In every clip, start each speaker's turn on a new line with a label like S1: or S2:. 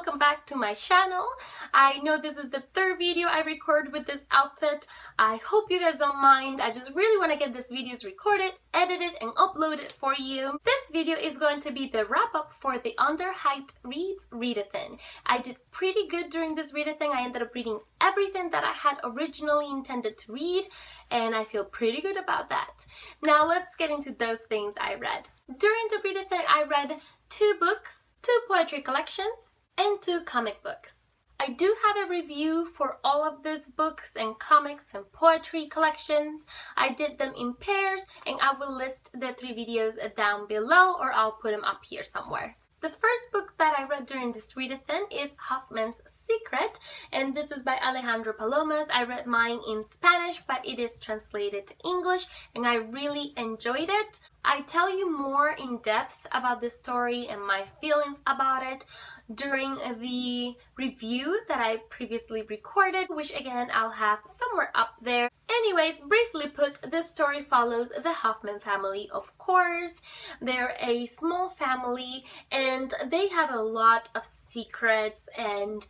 S1: welcome back to my channel. I know this is the third video I record with this outfit. I hope you guys don't mind. I just really want to get these videos recorded, edited, and uploaded for you. This video is going to be the wrap-up for the Underhyped Reads Readathon. I did pretty good during this readathon. I ended up reading everything that I had originally intended to read, and I feel pretty good about that. Now let's get into those things I read. During the readathon, I read 2 books, 2 poetry collections, and 2 comic books. I do have a review for all of these books and comics and poetry collections. I did them in pairs, and I will list the 3 videos down below, or I'll put them up here somewhere. The first book that I read during this readathon is Huffmans Secret, and this is by Alejandro Palomas. I read mine in Spanish, but it is translated to English, and I really enjoyed it. I tell you more in depth about this story and my feelings about it during the review that I previously recorded, which again I'll have somewhere up there. Anyways, briefly put, this story follows the Hoffman family, of course. They're a small family and they have a lot of secrets and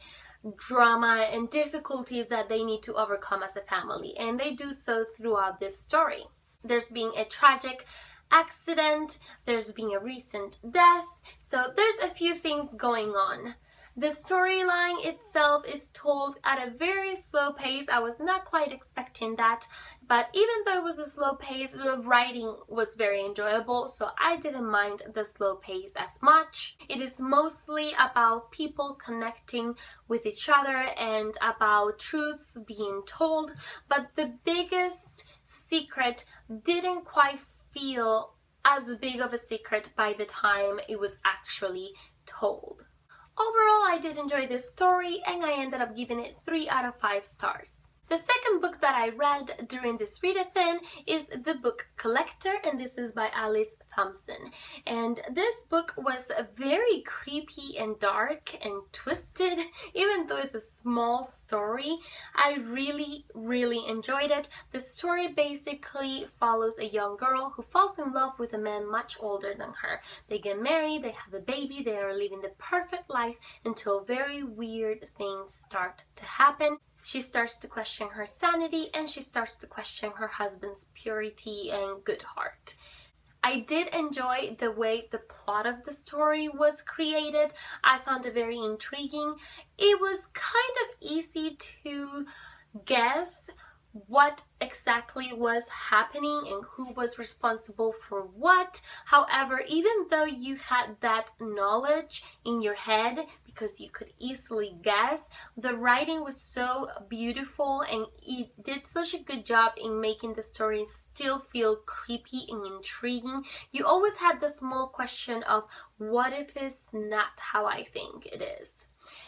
S1: drama and difficulties that they need to overcome as a family, and they do so throughout this story. There's been a tragic accident, there's been a recent death, so there's a few things going on. The storyline itself is told at a very slow pace. I was not quite expecting that, but even though it was a slow pace, the writing was very enjoyable, so I didn't mind the slow pace as much. It is mostly about people connecting with each other and about truths being told, but the biggest secret didn't quite feel as big of a secret by the time it was actually told. Overall, I did enjoy this story, and I ended up giving it 3 out of 5 stars. The second book that I read during this readathon is the book Collector, and this is by Thompson. And this book was very creepy and dark and twisted. Even though it's a small story, I really enjoyed it. The story basically follows a young girl who falls in love with a man much older than her. They get married, they have a baby, they are living the perfect life until very weird things start to happen. She starts to question her sanity, and she starts to question her husband's purity and good heart. I did enjoy the way the plot of the story was created. I found it very intriguing. It was kind of easy to guess what exactly was happening and who was responsible for what. However, even though you had that knowledge in your head, because you could easily guess, the writing was so beautiful and it did such a good job in making the story still feel creepy and intriguing. You always had the small question of, what if it's not how I think it is?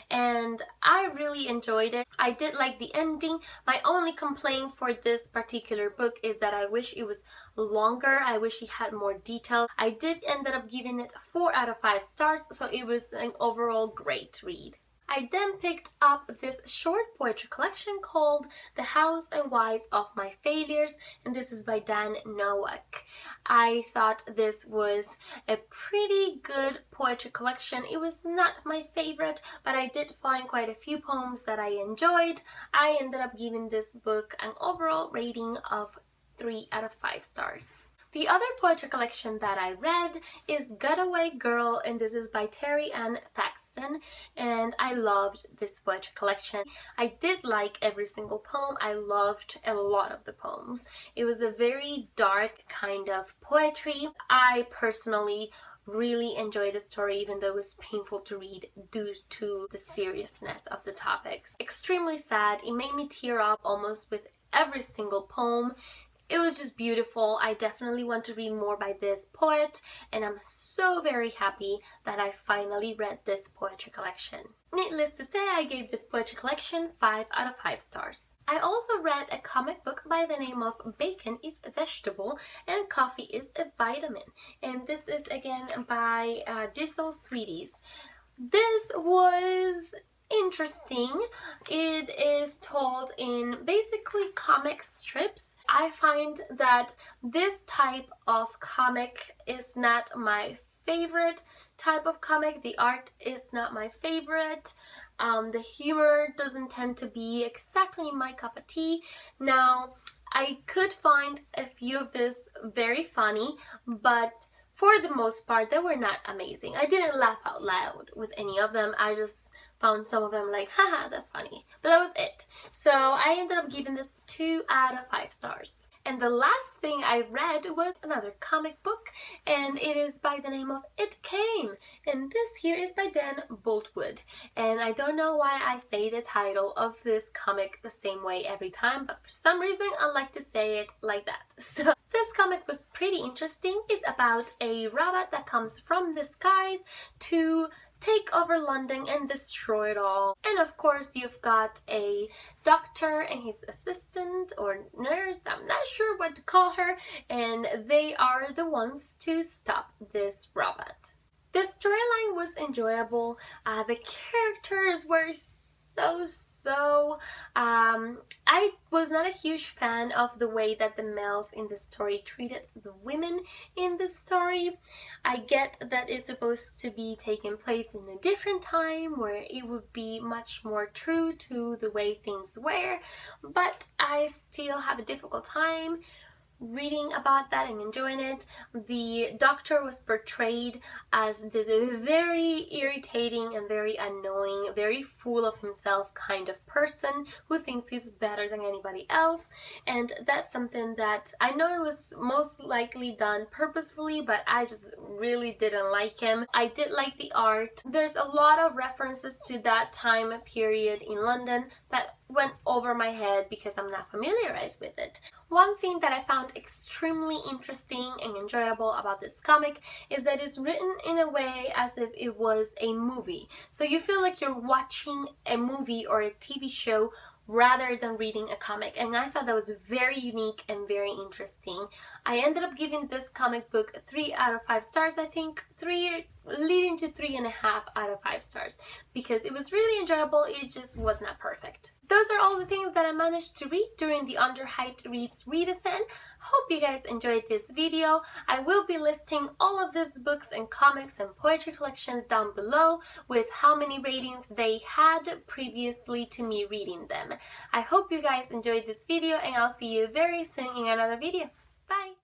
S1: And I really enjoyed it. I did like the ending. My only complaint for this particular book is that I wish it was longer. I wish it had more detail. I did end up giving it 4 out of 5 stars, so it was an overall great read. I then picked up this short poetry collection called The Hows and Whys of My Failures, and this is by Dan Nowak. I thought this was a pretty good poetry collection. It was not my favorite, but I did find quite a few poems that I enjoyed. I ended up giving this book an overall rating of 3 out of 5 stars. The other poetry collection that I read is Getaway Girl, and this is by Terry and Thaxton, and I loved this poetry collection. I did like every single poem. I loved a lot of the poems. It was a very dark kind of poetry. I personally really enjoyed the story, even though it was painful to read due to the seriousness of the topics. Extremely sad. It made me tear up almost with every single poem. It was just beautiful. I definitely want to read more by this poet, and I'm so very happy that I finally read this poetry collection. Needless to say, I gave this poetry collection 5 out of 5 stars. I also read a comic book by the name of Bacon is a Vegetable and Coffee is a Vitamin, and this is again by Diesel Sweeties. This was interesting. It is told in basically comic strips. I find that this type of comic is not my favorite type of comic. The art is not my favorite. The humor doesn't tend to be exactly my cup of tea. Now, I could find a few of this very funny, but for the most part, they were not amazing. I didn't laugh out loud with any of them. I just found some of them like, haha, that's funny. But that was it. So I ended up giving this 2 out of 5 stars. And the last thing I read was another comic book, and it is by the name of It Came. And this here is by Dan Boultwood. And I don't know why I say the title of this comic the same way every time, but for some reason I like to say it like that. So this comic was pretty interesting. It's about a robot that comes from the skies to take over London and destroy it all. And of course you've got a doctor and his assistant or nurse, I'm not sure what to call her, and they are the ones to stop this robot. The storyline was enjoyable. The characters were I was not a huge fan of the way that the males in the story treated the women in the story. I get that it's supposed to be taking place in a different time where it would be much more true to the way things were, but I still have a difficult time reading about that and enjoying it. The doctor was portrayed as this very irritating and very annoying, very full of himself kind of person who thinks he's better than anybody else, and that's something that I know it was most likely done purposefully, but I just really didn't like him. I did like the art. There's a lot of references to that time period in London that went over my head because I'm not familiarized with it. One thing that I found extremely interesting and enjoyable about this comic is that it's written in a way as if it was a movie. So you feel like you're watching a movie or a TV show rather than reading a comic, and I thought that was very unique and very interesting. I ended up giving this comic book 3 out of 5 stars, I think, 3 leading to 3.5 out of 5 stars, because it was really enjoyable, it just was not perfect. Those are all the things that I managed to read during the Underhyped Reads Readathon. Hope you guys enjoyed this video. I will be listing all of these books and comics and poetry collections down below with how many ratings they had previously to me reading them. I hope you guys enjoyed this video, and I'll see you very soon in another video. Bye!